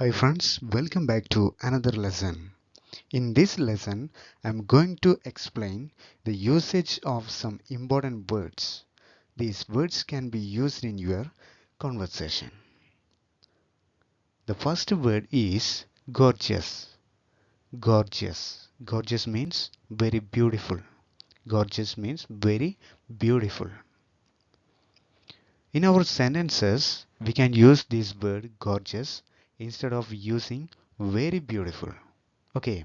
Hi friends, welcome back to another lesson. In this lesson, I'm going to explain the usage of some important words. These words can be used in your conversation. The first word is gorgeous. Gorgeous. Gorgeous means very beautiful. Gorgeous means very beautiful. In our sentences, we can use this word gorgeous instead of using very beautiful. Okay.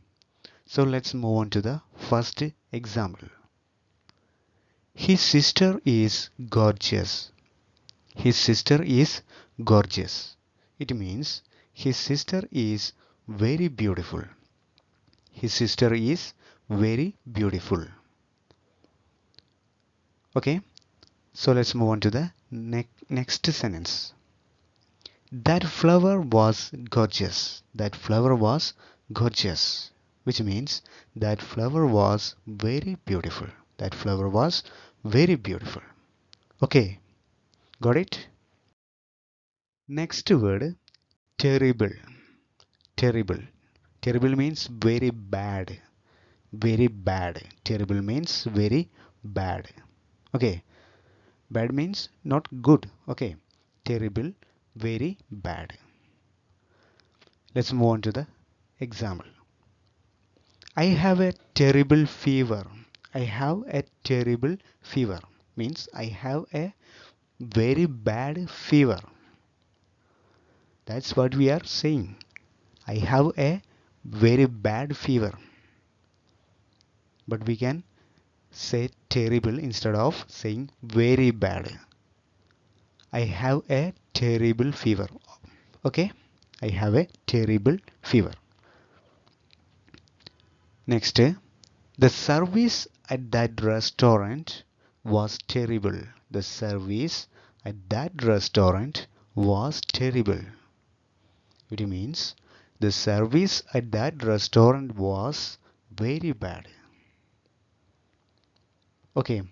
So let's move on to the first example. His sister is gorgeous. His sister is gorgeous. It means his sister is very beautiful. His sister is very beautiful. Okay, so let's move on to the next sentence. That flower was gorgeous. That flower was gorgeous. Which means that flower was very beautiful. That flower was very beautiful. Okay, got it? Next word, terrible. Terrible. Terrible means very bad. Very bad. Terrible means very bad. Okay, bad means not good. Okay, terrible, very bad. Let's move on to the example. I have a terrible fever. I have a terrible fever. Means I have a very bad fever. That's what we are saying. I have a very bad fever. But we can say terrible instead of saying very bad. I have a terrible fever. Okay? I have a terrible fever. Next, the service at that restaurant was terrible. The service at that restaurant was terrible. It means the service at that restaurant was very bad. Okay,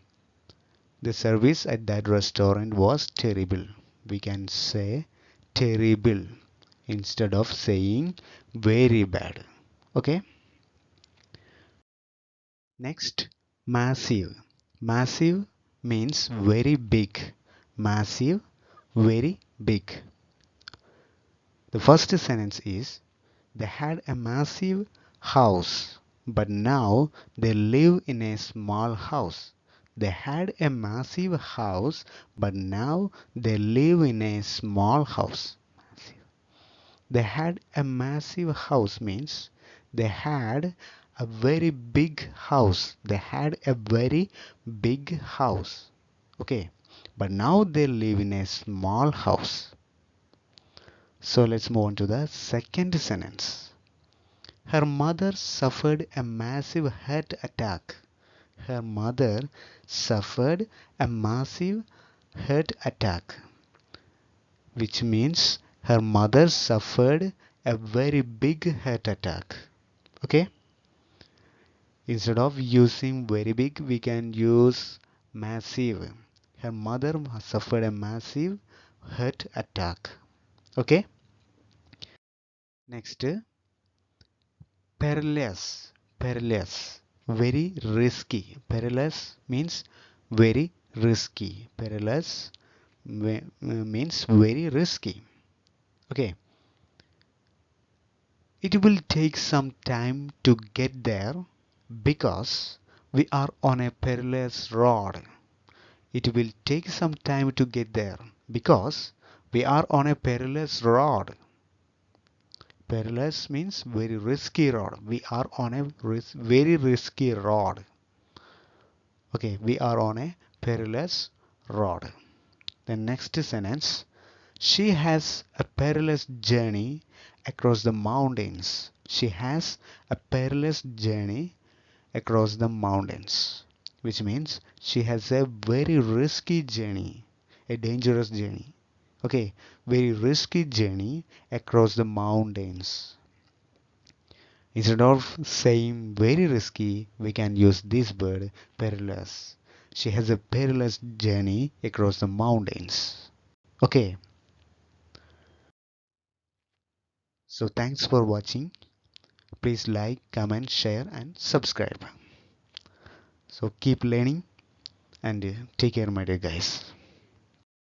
the service at that restaurant was terrible. We can say terrible instead of saying very bad. Okay, next, massive. Massive means very big. Massive, very big. The first sentence is they had a massive house, but now they live in a small house. They had a massive house, but now they live in a small house. They had a massive house means they had a very big house. They had a very big house. Okay, but now they live in a small house. So let's move on to the second sentence. Her mother suffered a massive heart attack. Her mother suffered a massive heart attack, which means her mother suffered a very big heart attack. Okay? Instead of using very big, we can use massive. Her mother suffered a massive heart attack. Okay? Next, perilous. Perilous. Very risky. Perilous means very risky. Perilous means very risky. Okay. It will take some time to get there because we are on a perilous road. It will take some time to get there because we are on a perilous road. Perilous means very risky road. We are on a very risky road. Okay, we are on a perilous road. The next sentence. She has a perilous journey across the mountains. She has a perilous journey across the mountains, which means she has a very risky journey, a dangerous journey. Okay, very risky journey across the mountains. Instead of saying very risky, we can use this word perilous. She has a perilous journey across the mountains. Okay, So thanks for watching. Please like, comment, share and subscribe. So keep learning and take care, my dear guys.